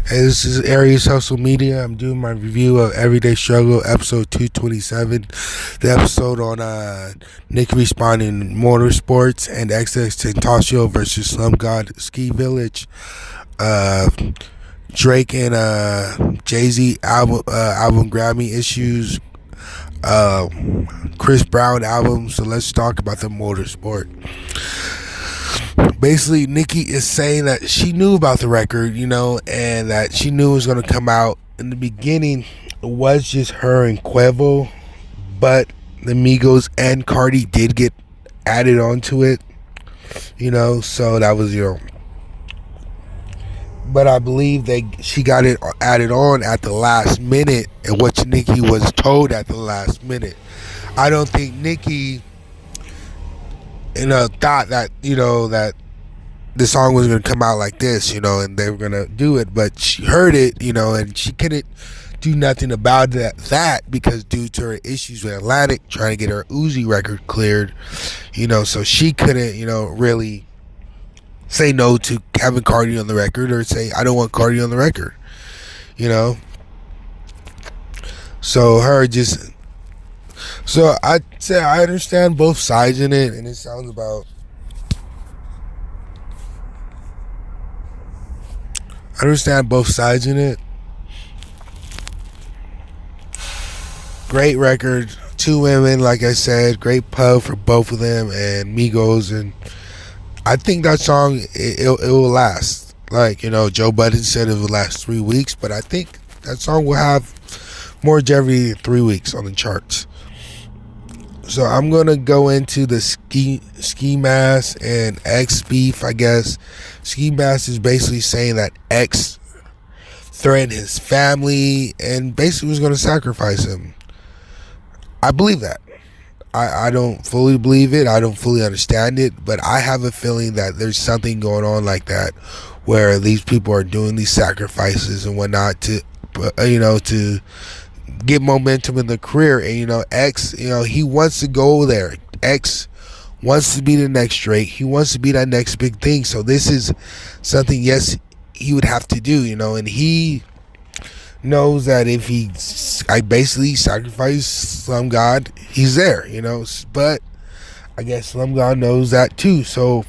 Hey, this is Aries Hustle Media. I'm doing my review of Everyday Struggle, episode 227. The episode on Nick responding motorsports and XX Tentacion versus Slum God Ski Village. Uh, Drake and Jay-Z album Grammy issues. Chris Brown album. So let's talk about the motorsport. Basically, Nicki is saying that she knew about the record, and that she knew it was going to come out. In the beginning, it was just her and Quavo, but the Migos and Cardi did get added onto it, so that was, but I believe she got it added on at the last minute, and what Nicki was told at the last minute. I don't think Nicki thought that that the song was going to come out like this, and they were going to do it, but she heard it, and she couldn't do nothing about that because due to her issues with Atlantic trying to get her Uzi record cleared, so she couldn't, really say no to having Cardi on the record or say I don't want Cardi on the record, so I'd say I understand both sides in it, and it sounds about I understand both sides in it. Great record, two women, like I said, great pub for both of them and Migos, and I think that song it will last. Like Joe Budden said it will last 3 weeks, but I think that song will have more longevity than 3 weeks on the charts. So I'm gonna go into the Ski Mask and X beef, I guess. Ski Mask is basically saying that X threatened his family and basically was gonna sacrifice him. I believe that. I don't fully believe it. I don't fully understand it, but I have a feeling that there's something going on like that, where these people are doing these sacrifices and whatnot to, to get momentum in the career. And X, he wants to go there. X wants to be the next Drake. He wants to be that next big thing. So this is something, yes, he would have to do, and he knows that if I basically sacrifice Slum God, he's there, but I guess Slum God knows that too. So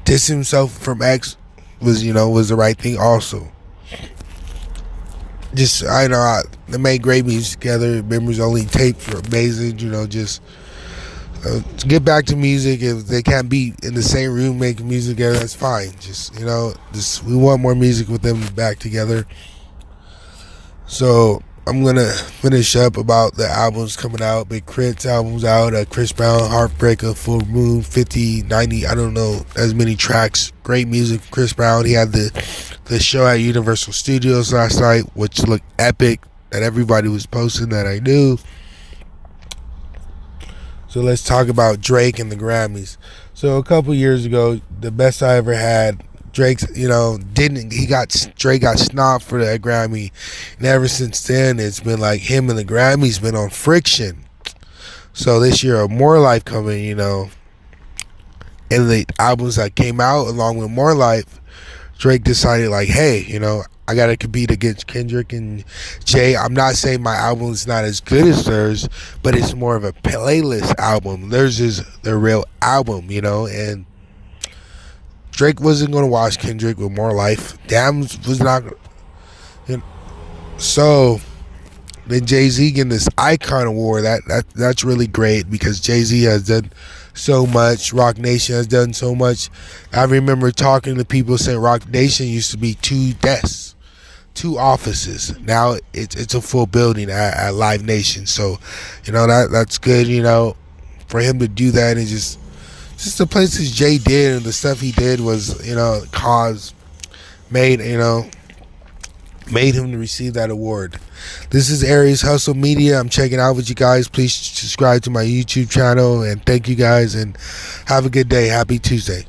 distance himself from X was the right thing also. Just they made great music together. Members only tapes were amazing. To get back to music. If they can't be in the same room making music together, that's fine. We want more music with them back together. So I'm gonna finish up about the albums coming out. Big Crit's albums out. Chris Brown, Heartbreaker, Full Moon, 50, 90. I don't know as many tracks. Great music from Chris Brown. He had the show at Universal Studios last night, which looked epic. That everybody was posting that I knew. So let's talk about Drake and the Grammys. So a couple years ago, the best I ever had. Drake got snobbed for that Grammy, and ever since then it's been like him and the Grammys been on friction. So this year, More Life coming, and the albums that came out along with More Life, Drake decided like, hey, I gotta compete against Kendrick and Jay. I'm not saying my album is not as good as theirs, but it's more of a playlist album. Theirs is their real album, and Drake wasn't going to watch Kendrick with More Life. Damn was not. So then Jay-Z getting this Icon Award. That's really great because Jay-Z has done so much. Rock Nation has done so much. I remember talking to people saying Rock Nation used to be 2 desks, 2 offices. Now it's a full building at Live Nation. So that's good. For him to do that and just the places Jay did and the stuff he did was, made him to receive that award. This is Aries Hustle Media. I'm checking out with you guys. Please subscribe to my YouTube channel, and thank you guys, and have a good day. Happy Tuesday.